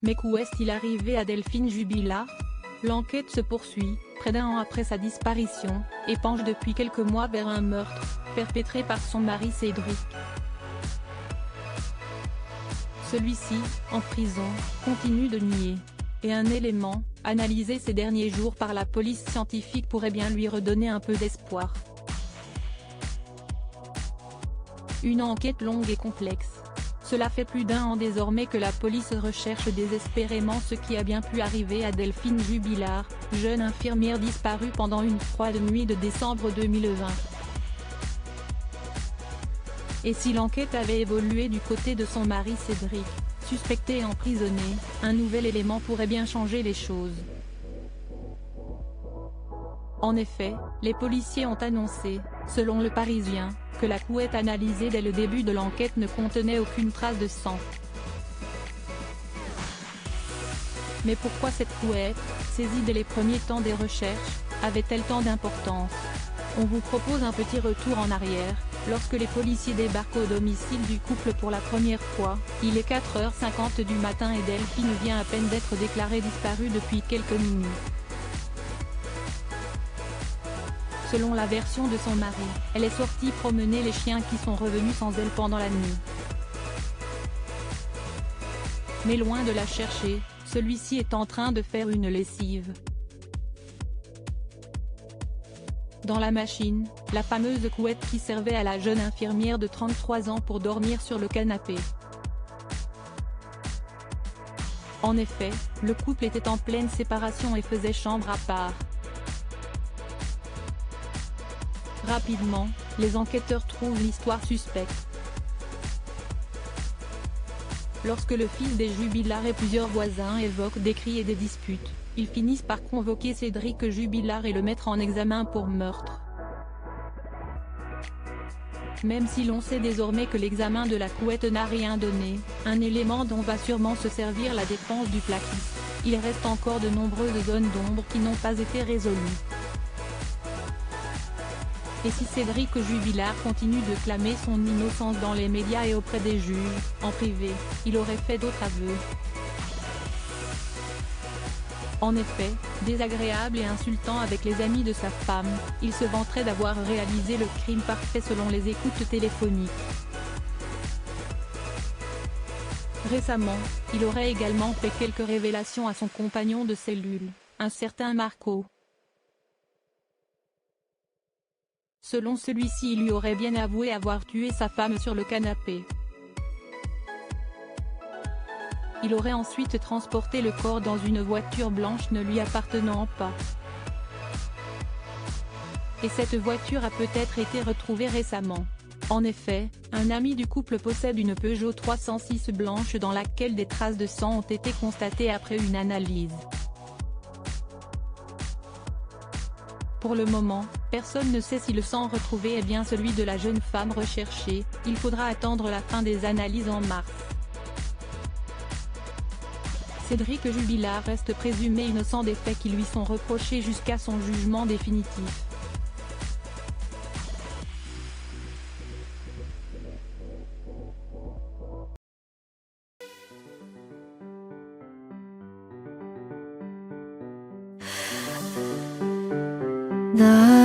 Mais qu'où est-il arrivé à Delphine Jubilard? L'enquête se poursuit, près d'un an après sa disparition, et penche depuis quelques mois vers un meurtre, perpétré par son mari Cédric. Celui-ci, en prison, continue de nier. Et un élément, analysé ces derniers jours par la police scientifique pourrait bien lui redonner un peu d'espoir. Une enquête longue et complexe. Cela fait plus d'un an désormais que la police recherche désespérément ce qui a bien pu arriver à Delphine Jubilard, jeune infirmière disparue pendant une froide nuit de décembre 2020. Et si l'enquête avait évolué du côté de son mari Cédric, suspecté et emprisonné, un nouvel élément pourrait bien changer les choses. En effet, les policiers ont annoncé, selon Le Parisien, que la couette analysée dès le début de l'enquête ne contenait aucune trace de sang. Mais pourquoi cette couette, saisie dès les premiers temps des recherches, avait-elle tant d'importance? On vous propose un petit retour en arrière. Lorsque les policiers débarquent au domicile du couple pour la première fois, il est 4h50 du matin et Delphine vient à peine d'être déclarée disparue depuis quelques minutes. Selon la version de son mari, elle est sortie promener les chiens qui sont revenus sans elle pendant la nuit. Mais loin de la chercher, celui-ci est en train de faire une lessive. Dans la machine, la fameuse couette qui servait à la jeune infirmière de 33 ans pour dormir sur le canapé. En effet, le couple était en pleine séparation et faisait chambre à part. Rapidement, les enquêteurs trouvent l'histoire suspecte. Lorsque le fils des Jubilard et plusieurs voisins évoquent des cris et des disputes, ils finissent par convoquer Cédric Jubilard et le mettre en examen pour meurtre. Même si l'on sait désormais que l'examen de la couette n'a rien donné, un élément dont va sûrement se servir la défense du plaquiste, il reste encore de nombreuses zones d'ombre qui n'ont pas été résolues. Et si Cédric Jubilard continue de clamer son innocence dans les médias et auprès des juges, en privé, il aurait fait d'autres aveux. En effet, désagréable et insultant avec les amis de sa femme, il se vanterait d'avoir réalisé le crime parfait selon les écoutes téléphoniques. Récemment, il aurait également fait quelques révélations à son compagnon de cellule, un certain Marco. Selon celui-ci, il lui aurait bien avoué avoir tué sa femme sur le canapé. Il aurait ensuite transporté le corps dans une voiture blanche ne lui appartenant pas. Et cette voiture a peut-être été retrouvée récemment. En effet, un ami du couple possède une Peugeot 306 blanche dans laquelle des traces de sang ont été constatées après une analyse. Pour le moment, personne ne sait si le sang retrouvé est bien celui de la jeune femme recherchée, il faudra attendre la fin des analyses en mars. Cédric Jubilard reste présumé innocent des faits qui lui sont reprochés jusqu'à son jugement définitif. 나